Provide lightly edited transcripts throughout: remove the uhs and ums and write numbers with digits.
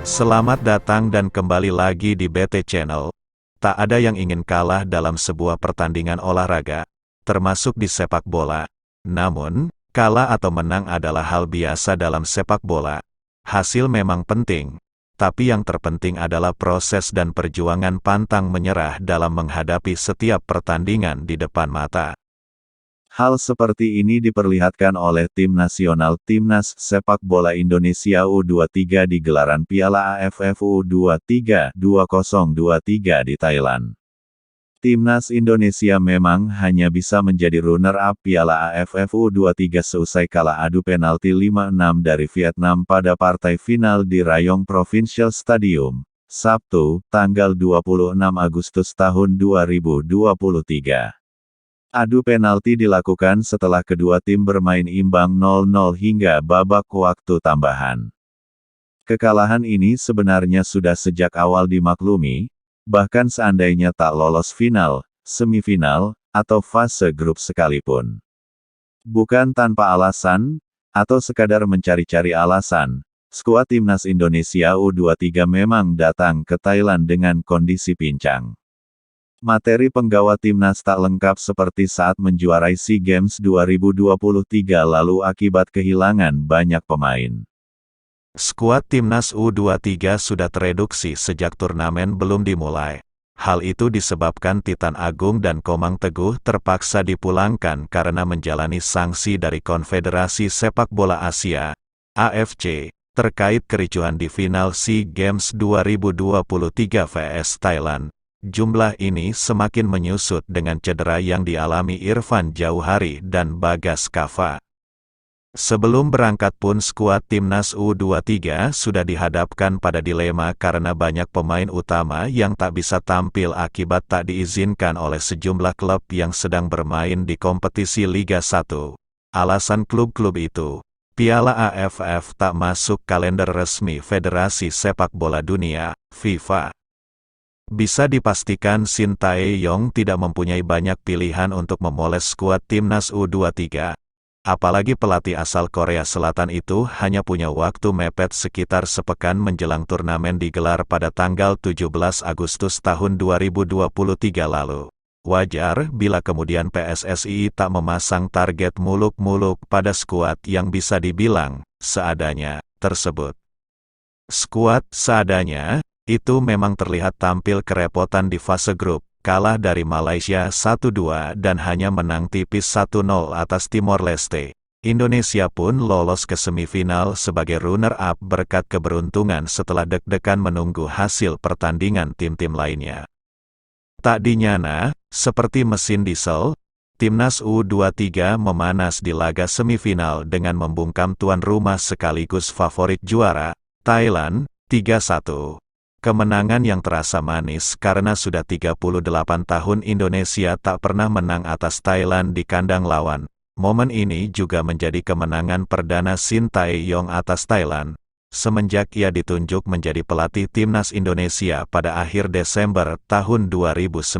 Selamat datang dan kembali lagi di BT Channel. Tak ada yang ingin kalah dalam sebuah pertandingan olahraga, termasuk di sepak bola. Namun, kalah atau menang adalah hal biasa dalam sepak bola. Hasil memang penting, tapi yang terpenting adalah proses dan perjuangan pantang menyerah dalam menghadapi setiap pertandingan di depan mata. Hal seperti ini diperlihatkan oleh tim nasional Timnas Sepak Bola Indonesia U23 di gelaran Piala AFF U23 2023 di Thailand. Timnas Indonesia memang hanya bisa menjadi runner-up Piala AFF U23 seusai kalah adu penalti 5-6 dari Vietnam pada partai final di Rayong Provincial Stadium, Sabtu, tanggal 26 Agustus tahun 2023. Adu penalti dilakukan setelah kedua tim bermain imbang 0-0 hingga babak waktu tambahan. Kekalahan ini sebenarnya sudah sejak awal dimaklumi, bahkan seandainya tak lolos final, semifinal, atau fase grup sekalipun. Bukan tanpa alasan, atau sekadar mencari-cari alasan, skuad Timnas Indonesia U23 memang datang ke Thailand dengan kondisi pincang. Materi penggawa timnas tak lengkap seperti saat menjuarai SEA Games 2023 lalu akibat kehilangan banyak pemain. Skuad Timnas U23 sudah tereduksi sejak turnamen belum dimulai. Hal itu disebabkan Titan Agung dan Komang Teguh terpaksa dipulangkan karena menjalani sanksi dari Konfederasi Sepak Bola Asia, AFC, terkait kericuhan di final SEA Games 2023 vs Thailand. Jumlah ini semakin menyusut dengan cedera yang dialami Irfan Jauhari dan Bagas Kava. Sebelum berangkat pun skuad Timnas U23 sudah dihadapkan pada dilema karena banyak pemain utama yang tak bisa tampil akibat tak diizinkan oleh sejumlah klub yang sedang bermain di kompetisi Liga 1. Alasan klub-klub itu, Piala AFF tak masuk kalender resmi Federasi Sepak Bola Dunia, FIFA. Bisa dipastikan Shin Tae-yong tidak mempunyai banyak pilihan untuk memoles skuad Timnas U23. Apalagi pelatih asal Korea Selatan itu hanya punya waktu mepet sekitar sepekan menjelang turnamen digelar pada tanggal 17 Agustus tahun 2023 lalu. Wajar bila kemudian PSSI tak memasang target muluk-muluk pada skuad yang bisa dibilang seadanya tersebut. Skuad seadanya itu memang terlihat tampil kerepotan di fase grup, kalah dari Malaysia 1-2 dan hanya menang tipis 1-0 atas Timor Leste. Indonesia pun lolos ke semifinal sebagai runner-up berkat keberuntungan setelah deg-degan menunggu hasil pertandingan tim-tim lainnya. Tak dinyana, seperti mesin diesel, Timnas U23 memanas di laga semifinal dengan membungkam tuan rumah sekaligus favorit juara, Thailand, 3-1. Kemenangan yang terasa manis karena sudah 38 tahun Indonesia tak pernah menang atas Thailand di kandang lawan. Momen ini juga menjadi kemenangan perdana Shin Tae-yong atas Thailand, semenjak ia ditunjuk menjadi pelatih Timnas Indonesia pada akhir Desember tahun 2019.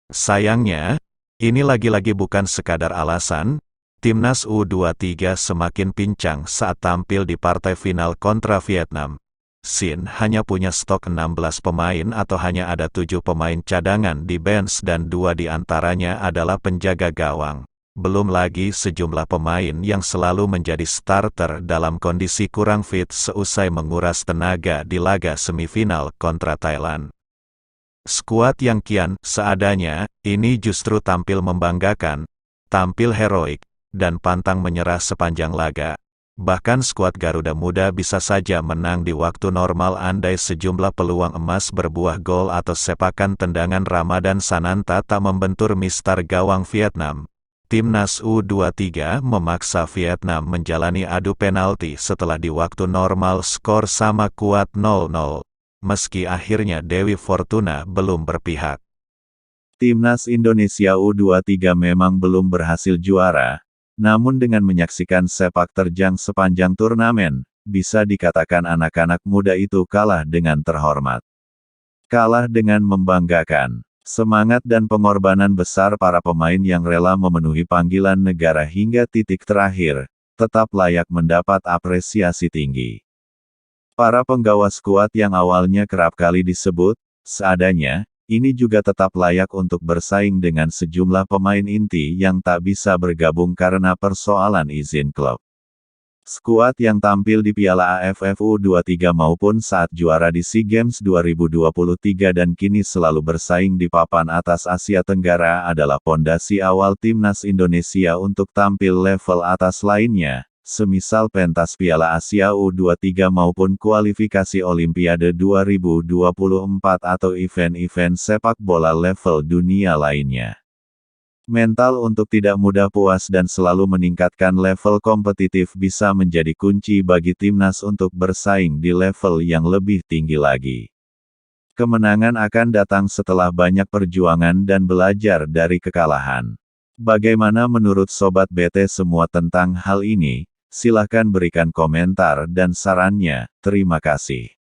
Sayangnya, ini lagi-lagi bukan sekadar alasan, Timnas U23 semakin pincang saat tampil di partai final kontra Vietnam. Shin hanya punya stok 16 pemain atau hanya ada 7 pemain cadangan di bench dan 2 di antaranya adalah penjaga gawang. Belum lagi sejumlah pemain yang selalu menjadi starter dalam kondisi kurang fit seusai menguras tenaga di laga semifinal kontra Thailand. Skuad yang kian seadanya ini justru tampil membanggakan, tampil heroik, dan pantang menyerah sepanjang laga. Bahkan skuad Garuda Muda bisa saja menang di waktu normal andai sejumlah peluang emas berbuah gol atau sepakan tendangan Ramadan Sananta tak membentur mistar gawang Vietnam. Timnas U23 memaksa Vietnam menjalani adu penalti setelah di waktu normal skor sama kuat 0-0. Meski akhirnya Dewi Fortuna belum berpihak. Timnas Indonesia U23 memang belum berhasil juara. Namun dengan menyaksikan sepak terjang sepanjang turnamen, bisa dikatakan anak-anak muda itu kalah dengan terhormat. Kalah dengan membanggakan. Semangat dan pengorbanan besar para pemain yang rela memenuhi panggilan negara hingga titik terakhir, tetap layak mendapat apresiasi tinggi. Para penggawa skuad yang awalnya kerap kali disebut seadanya, ini juga tetap layak untuk bersaing dengan sejumlah pemain inti yang tak bisa bergabung karena persoalan izin klub. Skuad yang tampil di Piala AFF U23 maupun saat juara di SEA Games 2023 dan kini selalu bersaing di papan atas Asia Tenggara adalah pondasi awal timnas Indonesia untuk tampil level atas lainnya, semisal pentas Piala Asia U23 maupun kualifikasi Olimpiade 2024 atau event-event sepak bola level dunia lainnya. Mental untuk tidak mudah puas dan selalu meningkatkan level kompetitif bisa menjadi kunci bagi timnas untuk bersaing di level yang lebih tinggi lagi. Kemenangan akan datang setelah banyak perjuangan dan belajar dari kekalahan. Bagaimana menurut Sobat BT semua tentang hal ini? Silahkan berikan komentar dan sarannya. Terima kasih.